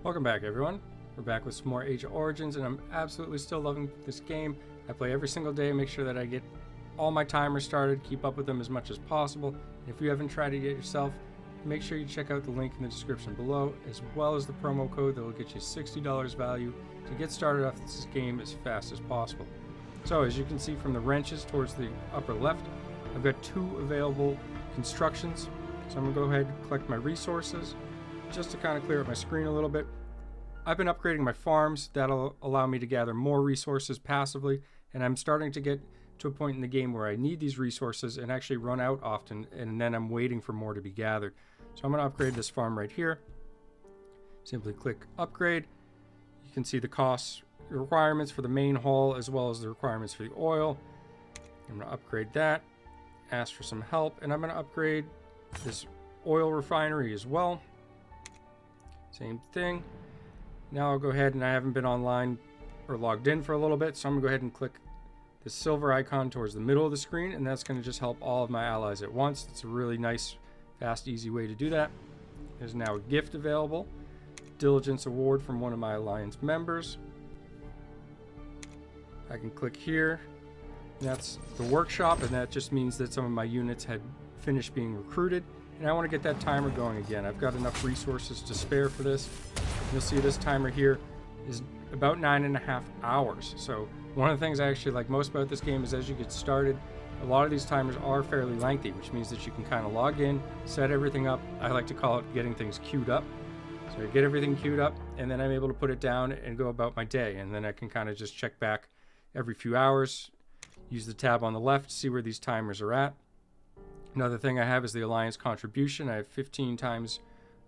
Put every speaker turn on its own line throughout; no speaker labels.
Welcome back, everyone. We're back with some more Age of Origins, and I'm absolutely still loving this game. I play every single day, make sure that I get all my timers started, keep up with them as much as possible. And if you haven't tried it yet yourself, make sure you check out the link in the description below, as well as the promo code that will get you $60 value to get started off this game as fast as possible. So, as you can see from the wrenches towards the upper left, I've got 2 available constructions. So I'm going to go ahead and collect my resources just to kind of clear up my screen a little bit. I've been upgrading my farms. That'll allow me to gather more resources passively, and I'm starting to get to a point in the game where I need these resources and actually run out often, and then I'm waiting for more to be gathered. So I'm going to upgrade this farm right here. Simply click upgrade. You can see the costs requirements for the main hull as well as the requirements for the oil. I'm going to upgrade that, ask for some help, and I'm going to upgrade this oil refinery as well. Same thing. Now I'll go ahead, and I haven't been online or logged in for a little bit, so I'm going to go ahead and click the silver icon towards the middle of the screen, and that's going to just help all of my allies at once. It's a really nice, fast, easy way to do that. There's now a gift available. Diligence award from one of my alliance members. I can click here. That's the workshop, and that just means that some of my units had finished being recruited, and I want to get that timer going again. I've got enough resources to spare for this. You'll see this timer here is about 9.5 hours. So one of the things I actually like most about this game is as you get started, a lot of these timers are fairly lengthy, which means that you can kind of log in, set everything up. I like to call it getting things queued up. So I get everything queued up, and then I'm able to put it down and go about my day. And then I can kind of just check back every few hours, use the tab on the left to see where these timers are at. Another thing I have is the Alliance contribution. I have 15 times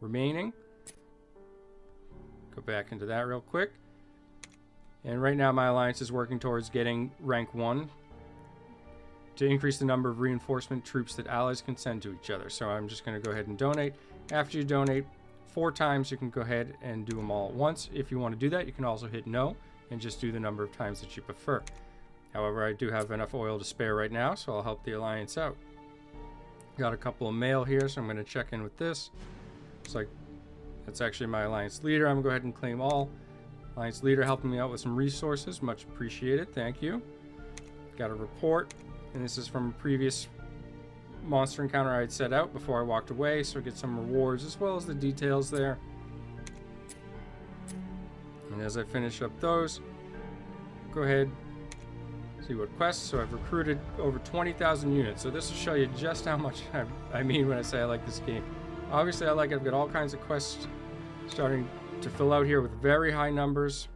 remaining. Go back into that real quick. And right now my Alliance is working towards getting rank 1 to increase the number of reinforcement troops that allies can send to each other. So I'm just going to go ahead and donate. After you donate 4 times, you can go ahead and do them all at once. If you want to do that, you can also hit no and just do the number of times that you prefer. However, I do have enough oil to spare right now, so I'll help the Alliance out. Got a couple of mail here, so I'm going to check in with this. Looks like that's actually my Alliance leader. I'm going to go ahead and claim all. Alliance leader helping me out with some resources. Much appreciated. Thank you. Got a report, and this is from a previous monster encounter I had set out before I walked away, so I get some rewards as well as the details there. And as I finish up those, go ahead, see what quests. So I've recruited over 20,000 units. So this will show you just how much I mean when I say I like this game. Obviously, I've got all kinds of quests starting to fill out here with very high numbers.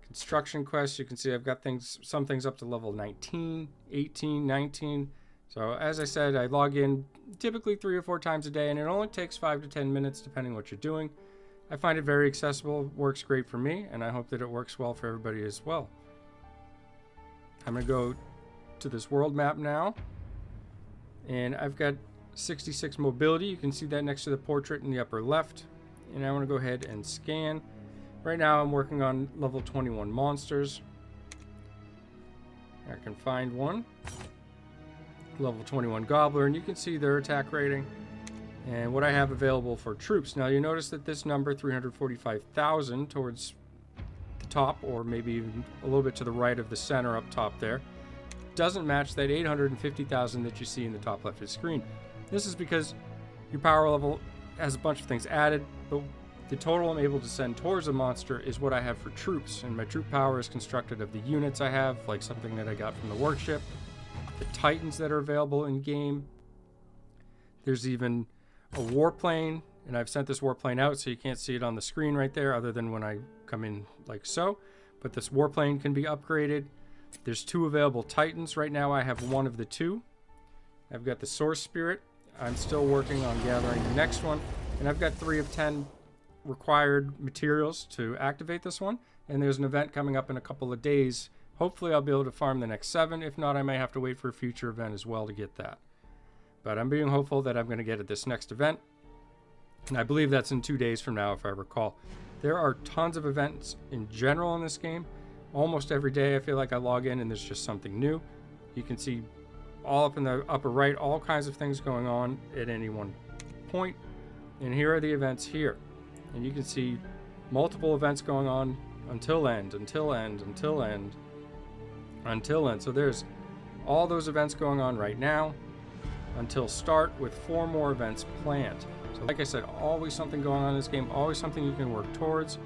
Construction quests, you can see I've got some things up to level 19, 18, 19. So as I said, I log in typically 3 or 4 times a day, and it only takes 5 to 10 minutes depending what you're doing. I find it very accessible, works great for me, and I hope that it works well for everybody as well. I'm going to go to this world map now, and I've got 66 mobility. You can see that next to the portrait in the upper left, and I want to go ahead and scan. Right now I'm working on level 21 monsters. I can find one. Level 21 gobbler, and you can see their attack rating and what I have available for troops. Now you notice that this number 345,000 towards top, or maybe even a little bit to the right of the center up top there, doesn't match that 850,000 that you see in the top left of the screen. This is because your power level has a bunch of things added, but the total I'm able to send towards a monster is what I have for troops, and my troop power is constructed of the units I have, like something that I got from the workshop, the titans that are available in game. There's even a warplane, and I've sent this warplane out so you can't see it on the screen right there other than when I come in like so, but this warplane can be upgraded. There's 2 available titans. Right now I have 1 of the 2. I've got the source spirit. I'm still working on gathering the next one, and I've got 3 of 10 required materials to activate this one, and there's an event coming up in a couple of days. Hopefully I'll be able to farm the next 7. If not, I may have to wait for a future event as well to get that, but I'm being hopeful that I'm going to get at this next event, and I believe that's in 2 days from now if I recall. There are tons of events in general in this game. Almost every day I feel like I log in and there's just something new. You can see all up in the upper right all kinds of things going on at any one point. And here are the events here. And you can see multiple events going on until end, until end, until end, until end. So there's all those events going on right now until start, with 4 more events planned. So like I said, always something going on in this game, always something you can work towards.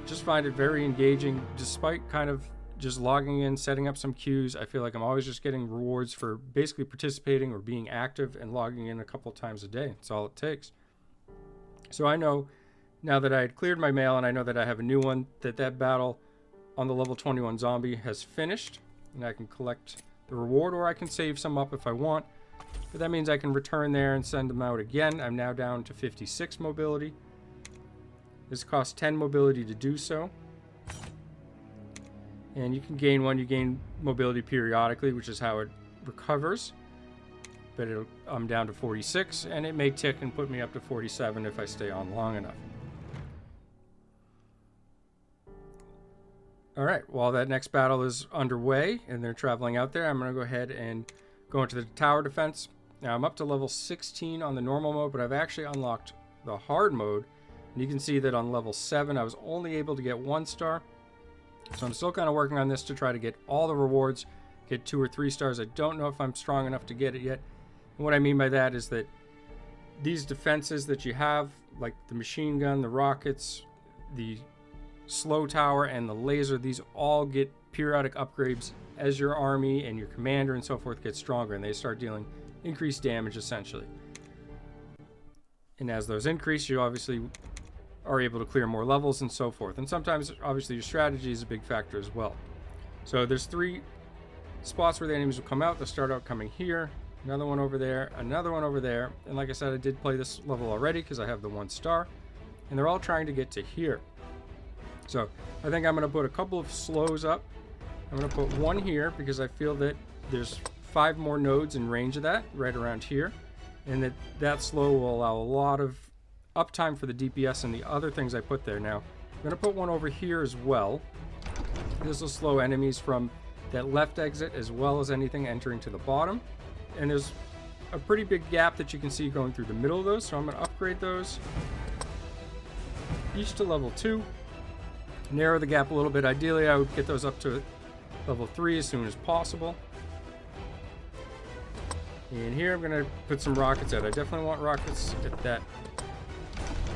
Just find it very engaging, despite kind of just logging in, setting up some queues. I feel like I'm always just getting rewards for basically participating or being active and logging in a couple times a day. That's all it takes. So I know now that I had cleared my mail, and I know that I have a new one, that battle on the level 21 zombie has finished, and I can collect the reward, or I can save some up if I want. But that means I can return there and send them out again. I'm now down to 56 mobility. This costs 10 mobility to do so. And you can gain one. You gain mobility periodically, which is how it recovers. But I'm down to 46, and it may tick and put me up to 47 if I stay on long enough. Alright, while that next battle is underway and they're traveling out there, I'm going to go ahead and go into the tower defense. Now I'm up to level 16 on the normal mode, but I've actually unlocked the hard mode. And you can see that on level 7 I was only able to get 1 star. So I'm still kind of working on this to try to get all the rewards, get 2 or 3 stars. I don't know if I'm strong enough to get it yet. And what I mean by that is that these defenses that you have, like the machine gun, the rockets, the slow tower, and the laser, these all get periodic upgrades as your army and your commander and so forth get stronger, and they start dealing increased damage essentially. And as those increase, you obviously are able to clear more levels and so forth. And sometimes obviously your strategy is a big factor as well. So there's 3 spots where the enemies will come out. They'll start out coming here, another one over there, another one over there. And like I said, I did play this level already because I have the 1 star, and they're all trying to get to here. So I think I'm going to put a couple of slows up. I'm going to put 1 here because I feel that there's 5 more nodes in range of that right around here, and that slow will allow a lot of uptime for the DPS and the other things I put there. Now I'm going to put 1 over here as well. This will slow enemies from that left exit as well as anything entering to the bottom, and there's a pretty big gap that you can see going through the middle of those, so I'm going to upgrade those each to level 2, narrow the gap a little bit. Ideally I would get those up to level 3 as soon as possible. And here I'm going to put some rockets out. I definitely want rockets at that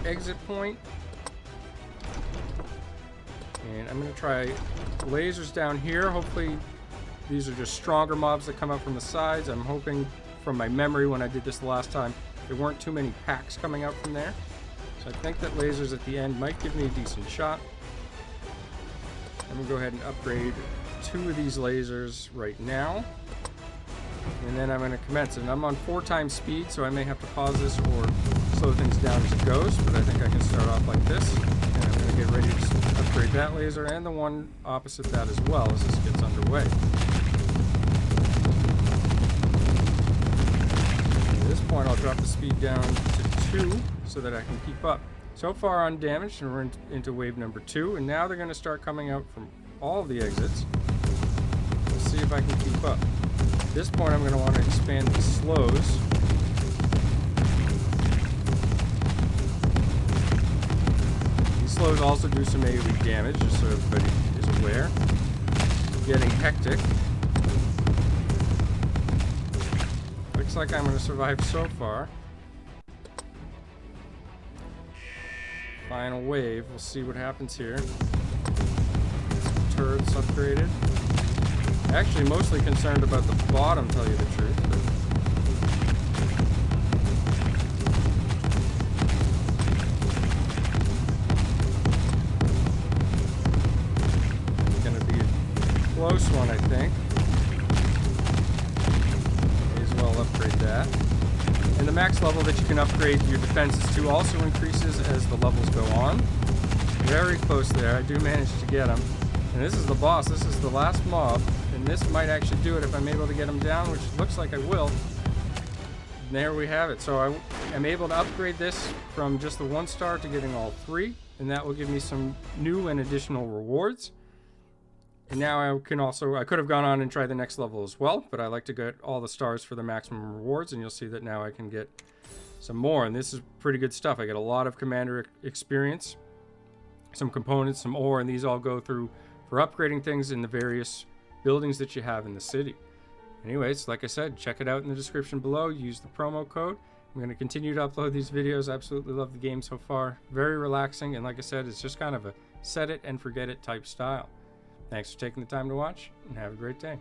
exit point. And I'm going to try lasers down here. Hopefully these are just stronger mobs that come out from the sides. I'm hoping, from my memory when I did this the last time, there weren't too many packs coming out from there. So I think that lasers at the end might give me a decent shot. I'm going to go ahead and upgrade 2 of these lasers right now. And then I'm going to commence it. And I'm on 4 times speed, so I may have to pause this or slow things down as it goes, but I think I can start off like this. And I'm going to get ready to upgrade that laser and the one opposite that as well as this gets underway. At this point I'll drop the speed down to 2 so that I can keep up. So far undamaged, and we're into wave number 2, and now they're going to start coming out from all of the exits. Let's see if I can keep up. At this point I'm going to want to expand the slows. These slows also do some AoE damage, just so everybody is aware. Getting hectic. Looks like I'm going to survive so far. Final wave. We'll see what happens here. Turrets upgraded. Actually, mostly concerned about the bottom, tell you the truth. But it's gonna be a close one, I think. May as well upgrade that. And the max level that you can upgrade your defenses to also increases as the levels go on. Very close there. I do manage to get him. And this is the boss. This is the last mob. And this might actually do it if I'm able to get him down, which looks like I will. And there we have it. So I am able to upgrade this from just the 1 star to getting all 3. And that will give me some new and additional rewards. And now I could have gone on and tried the next level as well, but I like to get all the stars for the maximum rewards, and you'll see that now I can get some more, and this is pretty good stuff. I get a lot of commander experience, some components, some ore, and these all go through for upgrading things in the various buildings that you have in the city. Anyways, like I said, check it out in the description below. Use the promo code. I'm going to continue to upload these videos. I absolutely love the game so far. Very relaxing, and like I said, it's just kind of a set it and forget it type style. Thanks for taking the time to watch, and have a great day.